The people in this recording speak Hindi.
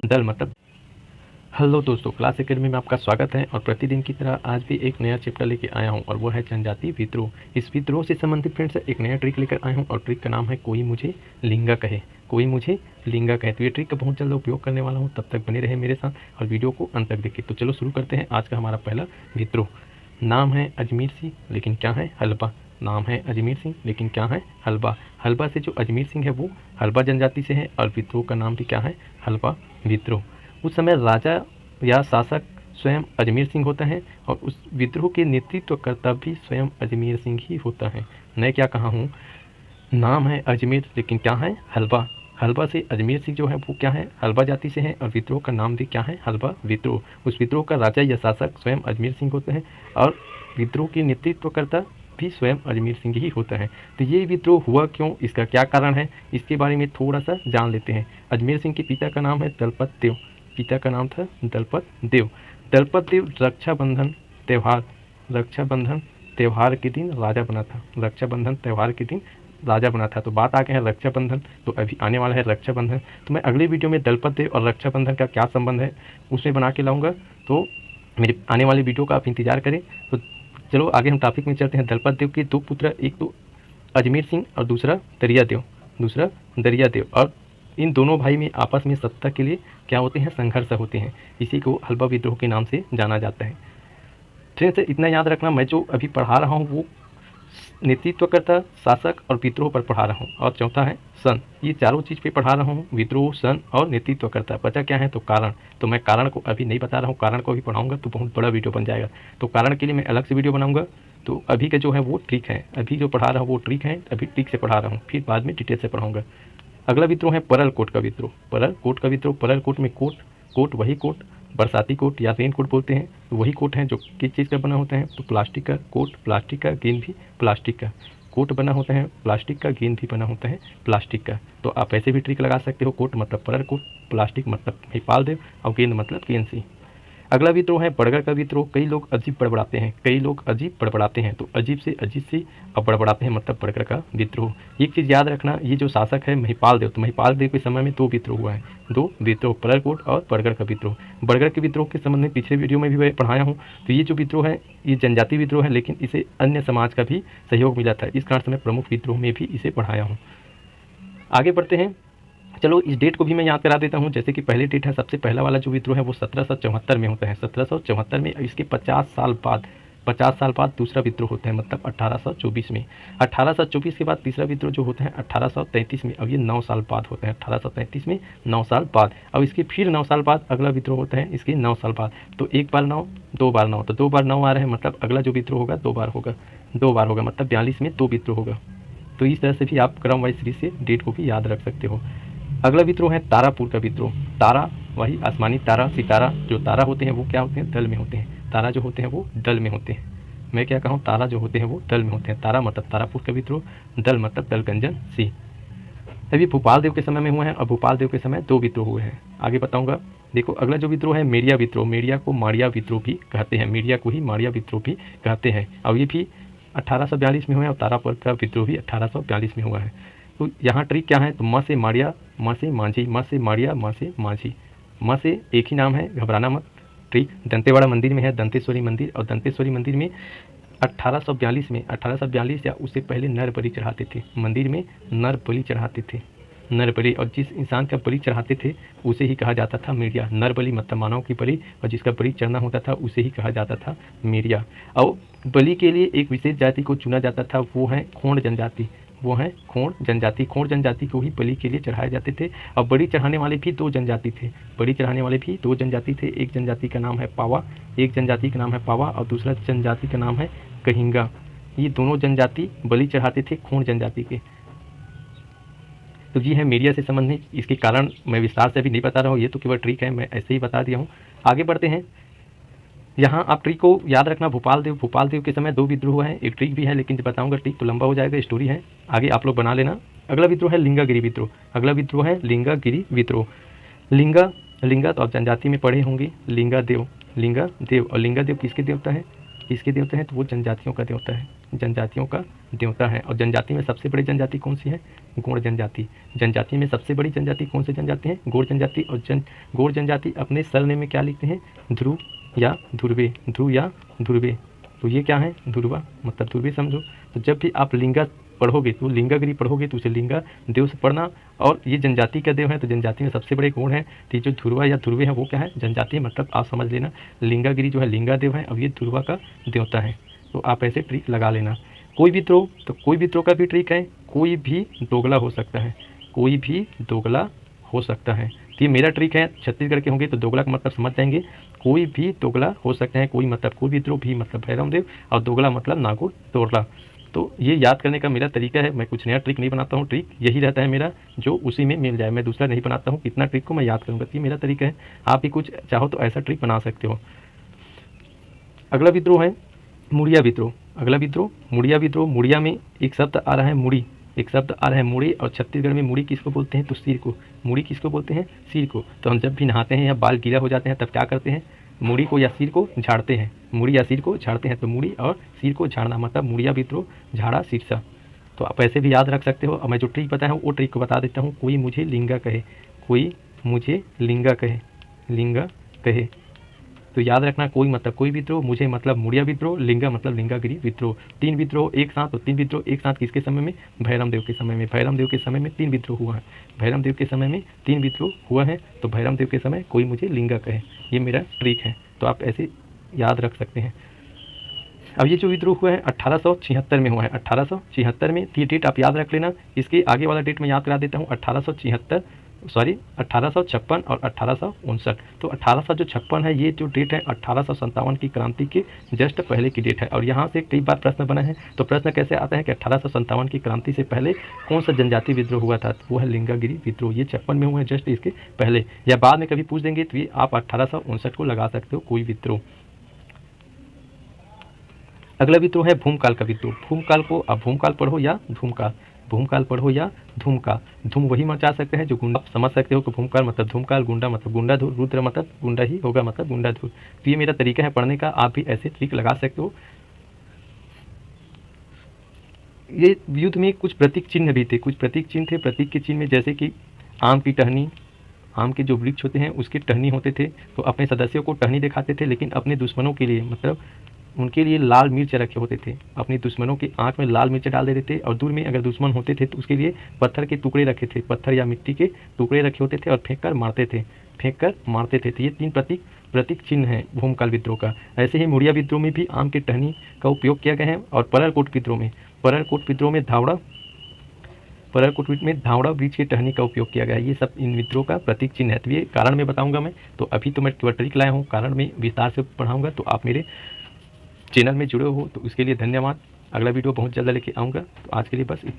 दल मतलब। हेलो दोस्तों, क्लास एकेडमी में आपका स्वागत है और प्रतिदिन की तरह आज भी एक नया चैप्टर लेके आया हूं और वो है जनजाति विद्रोह। इस विद्रोह से संबंधित फ्रेंड्स एक नया ट्रिक लेकर आया हूं और ट्रिक का नाम है कोई मुझे लिंगा कहे। कोई मुझे लिंगा कहे। तो ये ट्रिक का बहुत जल्द उपयोग करने वाला हूँ, तब तक बने रहे मेरे साथ और वीडियो को अंत तक देखिए। तो चलो शुरू करते हैं आज का हमारा पहला विद्रोह। नाम है अजमेर सिंह, लेकिन क्या है हलबा। नाम है अजमेर सिंह, लेकिन क्या है हलबा। हलबा से जो अजमेर सिंह है वो हलबा जनजाति से है और विद्रोह का नाम भी क्या है, हलबा विद्रोह। उस समय राजा या शासक स्वयं अजमेर सिंह होता है और उस विद्रोह के नेतृत्व करता भी स्वयं अजमेर सिंह ही होता है। मैं क्या कहा हूँ, नाम है अजमेर लेकिन क्या है हलबा। हलबा से अजमेर सिंह जो है वो क्या है, हलबा जाति से है और विद्रोह का नाम भी क्या है, हलबा विद्रोह। उस विद्रोह का राजा या शासक स्वयं अजमेर सिंह होता है और विद्रोह के नेतृत्व करता भी स्वयं अजमेर सिंह ही होता है। तो ये विद्रोह हुआ क्यों, इसका क्या कारण है, इसके बारे में थोड़ा सा जान लेते हैं। अजमेर सिंह के पिता का नाम है दलपत देव। पिता का नाम था दलपत देव। दलपत देव रक्षाबंधन त्यौहार के दिन राजा बना था। रक्षाबंधन त्यौहार के दिन राजा बना था। तो बात आ गया है रक्षाबंधन, तो अभी आने वाला है रक्षाबंधन। तो मैं अगले वीडियो में दलपत देव और रक्षाबंधन का क्या संबंध है उसमें बना के लाऊंगा, तो मेरे आने वाले वीडियो का आप इंतजार करें। तो चलो आगे हम टॉपिक में चलते हैं। दलपत देव के दो पुत्र, एक तो अजमेर सिंह और दूसरा दरिया देव। और इन दोनों भाई में आपस में सत्ता के लिए क्या होते हैं, संघर्ष होते हैं। इसी को हलबा विद्रोह के नाम से जाना जाता है। फ्रेंड्स इतना याद रखना, मैं जो अभी पढ़ा रहा हूँ वो नेतृत्वकर्ता, शासक और विद्रोह पर पढ़ा रहा हूँ। और चौथा है सन। ये चारों चीज़ पे पढ़ा रहा हूँ, विद्रोह, सन और नेतृत्वकर्ता। पता क्या है, तो कारण। तो मैं कारण को अभी नहीं बता रहा हूँ, कारण को अभी पढ़ाऊंगा तो बहुत बड़ा वीडियो बन जाएगा। तो कारण के लिए मैं अलग से वीडियो बनाऊंगा। तो अभी का जो है वो ट्रिक है, अभी जो पढ़ा रहा हूँ वो ट्रिक है, अभी ट्रिक से पढ़ा रहा हूँ, फिर बाद में डिटेल से पढ़ाऊंगा। अगला विद्रोह है परल कोट का विद्रोह। परल कोट का विद्रोह। परल कोट में कोट वही कोट, बरसाती कोट या रेन कोट बोलते हैं, तो वही कोट है जो किस चीज़ का बना होता है, तो प्लास्टिक का कोट, प्लास्टिक का, गेंद भी प्लास्टिक का। कोट बना होता है प्लास्टिक का, गेंद भी बना होता है प्लास्टिक का। तो आप ऐसे भी ट्रिक लगा सकते हो, कोट मतलब परल कोट, प्लास्टिक मतलब हिपाल देव और गेंद मतलब गेंद सिंह। अगला विद्रोह है बड़गड़ का विद्रोह। कई लोग अजीब बड़बड़ाते हैं, तो अजीब से अब बड़बड़ाते हैं मतलब बड़गड़ का विद्रोह। एक चीज़ याद रखना, ये जो शासक है महिपाल देव, तो महिपाल देव के समय में दो विद्रोह हुआ है, दो विद्रोह, परलकोट और बड़गड़ का विद्रोह। बड़गड़ के विद्रोह के संबंध में पिछले वीडियो में भी मैं पढ़ाया हूँ। तो ये जो विद्रोह है ये जनजाति विद्रोह है, लेकिन इसे अन्य समाज का भी सहयोग मिला था, इस कारण से मैं प्रमुख विद्रोह में भी इसे पढ़ाया हूँ। आगे बढ़ते हैं। चलो इस डेट को भी मैं याद करा देता हूँ। जैसे कि पहले डेट है, सबसे पहला वाला जो विद्रोह है वो 1774 में होता है। 1774 में, इसके 50 साल बाद दूसरा विद्रोह होता है, मतलब 1824 में। 1824 के बाद तीसरा विद्रोह जो होता है 1833 में। अब ये 9 साल बाद होता है, 1833 में 9 साल बाद। अब इसके फिर 9 साल बाद अगला विद्रोह होता है, इसके 9 साल बाद। तो एक बार 9, 2 बार 9, तो 2 बार 9 आ रहा है, मतलब अगला जो विद्रोह होगा 2 बार होगा, मतलब 42 में 2 विद्रोह होगा। तो इस तरह से भी आप क्रम वाइज सीरीज से डेट को भी याद रख सकते हो। अगला विद्रोह है तारापुर का विद्रोह। तारा वही आसमानी तारा, सितारा। जो तारा होते हैं वो क्या होते हैं, दल में होते हैं। तारा जो होते हैं वो दल में होते हैं। मैं क्या कहूँ, तारा जो होते हैं वो दल में होते हैं। तारा मतलब तारापुर का विद्रोह, दल मतलब दलगंजन सिंह। अभी भोपाल देव के समय में हुआ है और भोपाल देव के समय 2 विद्रोह हुए हैं, आगे बताऊंगा। देखो अगला जो विद्रोह है मेरिया विद्रोह। मेरिया को माड़िया विद्रोह भी कहते हैं, मीडिया को ही माड़िया विद्रोह भी कहते हैं। और ये भी 1842 में हुआ है और तारापुर का विद्रोह भी 1842 में हुआ है। तो यहाँ ट्रिक क्या है, तो माँ से माड़िया, माँ से मांझी, माँ से माड़िया, माँ से मांझी। माँ से एक ही नाम है, घबराना मत। ट्रिक दंतेवाड़ा मंदिर में है, दंतेश्वरी मंदिर। और दंतेश्वरी मंदिर में 1842 या उससे पहले नर बलि चढ़ाते थे। मंदिर में नर बलि चढ़ाते थे, नर बलि। और जिस इंसान का बलि चढ़ाते थे उसे ही कहा जाता था मेरिया। नर बलि मतलब मानव की बलि, और जिसका बलि चढ़ना होता था उसे ही कहा जाता था मेरिया। और बलि के लिए एक विशेष जाति को चुना जाता था, वो है खोंड जनजाति। वो है खोंड जनजाति। खोंड जनजाति को ही बलि के लिए चढ़ाए जाते थे। और बलि चढ़ाने वाले भी 2 जनजाति थे। बलि चढ़ाने वाले भी 2 जनजाति थे। एक जनजाति का नाम है पावा, और दूसरा जनजाति का नाम है कहिंगा। ये दोनों जनजाति बलि चढ़ाते थे खोंड जनजाति के। तो ये है मीडिया से संबंधित। इसके कारण मैं विस्तार से अभी नहीं बता रहा हूँ, ये तो केवल ट्रिक है, मैं ऐसे ही बता दिया हूँ। आगे बढ़ते हैं। यहाँ आप ट्रिक को याद रखना, भोपाल देव के समय 2 विद्रोह हुआ है। एक ट्रिक भी है, लेकिन जब बताऊंगा ट्रिक तो लंबा हो जाएगा, स्टोरी है, आगे आप लोग बना लेना। अगला विद्रोह है लिंगागिरी विद्रोह। लिंगा तो आप जनजाति में पढ़े होंगे, लिंगा देव। और लिंगा देव किसके देवता है, तो वो जनजातियों का देवता है। जनजातियों का देवता है। और जनजाति में सबसे बड़ी जनजाति कौन सी है? गौड़ जनजाति। जनजाति में सबसे बड़ी जनजाति कौन सी जनजाति है? गौड़ जनजाति। और गौड़ जनजाति अपने सरनेम में क्या लिखते हैं? ध्रुव या ध्रुवे, ध्रुव या ध्रुवे। तो ये क्या है? ध्रुवा मतलब ध्रुवे समझो। तो जब भी आप लिंगा पढ़ोगे तो लिंगागिरी पढ़ोगे तो उसे लिंगा देव से पढ़ना। और ये जनजाति का देव है तो जनजाति में सबसे बड़े गौड़ हैं। तो जो ध्रुवा या ध्रुवे है वो क्या है? जनजाति, मतलब आप समझ लेना लिंगागिरी जो है लिंगा देव है और ये ध्रुवा का देवता है। तो आप ऐसे ट्रिक लगा लेना। कोई विद्रोह, तो कोई विद्रोह का भी ट्रिक है। कोई भी दोगला हो सकता है, कोई भी दोगला हो सकता है। तो ये मेरा ट्रिक है। छत्तीसगढ़ के होंगे तो दोगला का मतलब समझ जाएंगे। कोई भी दोगला हो सकते हैं। कोई मतलब कोई विद्रोह, भी मतलब भैरव देव और दोगला मतलब नागौर तोरला। तो ये याद करने का मेरा तरीका है। मैं कुछ नया ट्रिक नहीं बनाता हूँ, ट्रिक यही रहता है मेरा जो उसी में मिल जाए। मैं दूसरा नहीं बनाता हूँ। कितना ट्रिक को मैं याद करूँगा, ये मेरा तरीका है। आप भी कुछ चाहो तो ऐसा ट्रिक बना सकते हो। अगला विद्रोह है मुड़िया विद्रोह। अगला विद्रोह मुड़िया विद्रोह। मुड़िया में एक शब्द आ रहा है मुड़ी, एक शब्द आ रहा है मुड़ी। और छत्तीसगढ़ में मुड़ी किसको बोलते हैं? तो सिर को। मुड़ी किसको बोलते हैं? सिर को। तो हम जब भी नहाते हैं या बाल गीला हो जाते हैं तब क्या करते हैं? मुड़ी को या सिर को झाड़ते हैं। मुड़ी या सिर को झाड़ते हैं। तो मुड़ी और सिर को झाड़ना मतलब मुड़िया विद्रोह, झाड़ा सिरसा। तो आप ऐसे भी याद रख सकते हो। और मैं जो ट्रिक बताया हूँ वो ट्रिक को बता देता हूँ। कोई मुझे लिंगा कहे, कोई मुझे लिंगा कहे, लिंगा कहे। तो याद रखना कोई मतलब कोई विद्रोह, मुझे मतलब मुड़िया विद्रोह, लिंगा मतलब लिंगागिरी विद्रोह। 3 विद्रोह एक साथ। और 3 विद्रोह एक साथ किसके समय में? भैरम देव के समय में। भैरम देव के समय में 3 विद्रोह हुआ है। भैरम देव के समय में 3 विद्रोह हुआ है। तो भैरम देव के समय कोई मुझे लिंगा कहे, ये मेरा ट्रिक है। तो आप ऐसे याद रख सकते हैं। अब ये जो विद्रोह हुआ है 1876 में हुआ है। 1876 में। ये डेट आप याद रख लेना। इसके आगे वाला डेट मैं याद करा देता हूँ। 1856 और 1859। तो 1856 है ये जो डेट है 1857 की क्रांति के जस्ट पहले की डेट है। और यहाँ से कई बार प्रश्न बना है। तो प्रश्न कैसे आता है कि 1857 की क्रांति से पहले कौन सा जनजाति विद्रोह हुआ था? वो है लिंगागिरी विद्रोह। ये 56 में हुआ है, जस्ट इसके पहले। या बाद में कभी पूछ देंगे तो ये आप 1859 को लगा सकते हो, कोई विद्रोह। अगला विद्रोह है भूमकाल का विद्रोह। भूमकाल को आप भूमकाल पढ़ो या धूमकाल, भूमकाल पढ़ो या धूमकाल। धूम वही मचा सकते हैं जो गुंडा। आप समझ सकते हो कि भूमकाल मतलब धूमकाल, गुंडा मतलब गुंडाधुर, रुद्र मतलब गुंडा ही होगा मतलब गुंडाधुर। तो ये मेरा तरीका है पढ़ने का। आप भी ऐसे ट्रिक लगा सकते हो। ये युद्ध में कुछ प्रतीक चिन्ह भी थे, कुछ प्रतीक चिन्ह थे। प्रतीक के चिन्ह में जैसे कि आम की टहनी, आम के जो वृक्ष होते हैं उसके टहनी होते थे। तो अपने सदस्यों को टहनी दिखाते थे, लेकिन अपने दुश्मनों के लिए मतलब उनके लिए लाल मिर्च रखे होते थे। अपने दुश्मनों की आंख में लाल मिर्च डाल देते थे। और दूर में अगर दुश्मन होते थे तो उसके लिए पत्थर के टुकड़े रखे थे, पत्थर या मिट्टी के टुकड़े रखे होते थे और फेंक कर मारते थे, फेंक कर मारते थे। तो ये 3 प्रतीक चिन्ह हैं भूमकाल विद्रोह का। ऐसे ही मुड़िया विद्रोह में भी आम के टहनी का उपयोग किया गया है। और परलकोट विद्रोह में, परलकोट विद्रोह में परलकोट में धावड़ा वृक्ष की टहनी का उपयोग किया गया है। ये सब इन विद्रोह का प्रतीक चिन्ह है। तो ये कारण में बताऊंगा मैं। तो अभी तो मैं केवल ट्रिक लाया हूँ, कारण में विस्तार से पढ़ाऊंगा। तो आप मेरे चैनल में जुड़े हो तो उसके लिए धन्यवाद। अगला वीडियो बहुत जल्द लेके आऊँगा। तो आज के लिए बस इतना ही।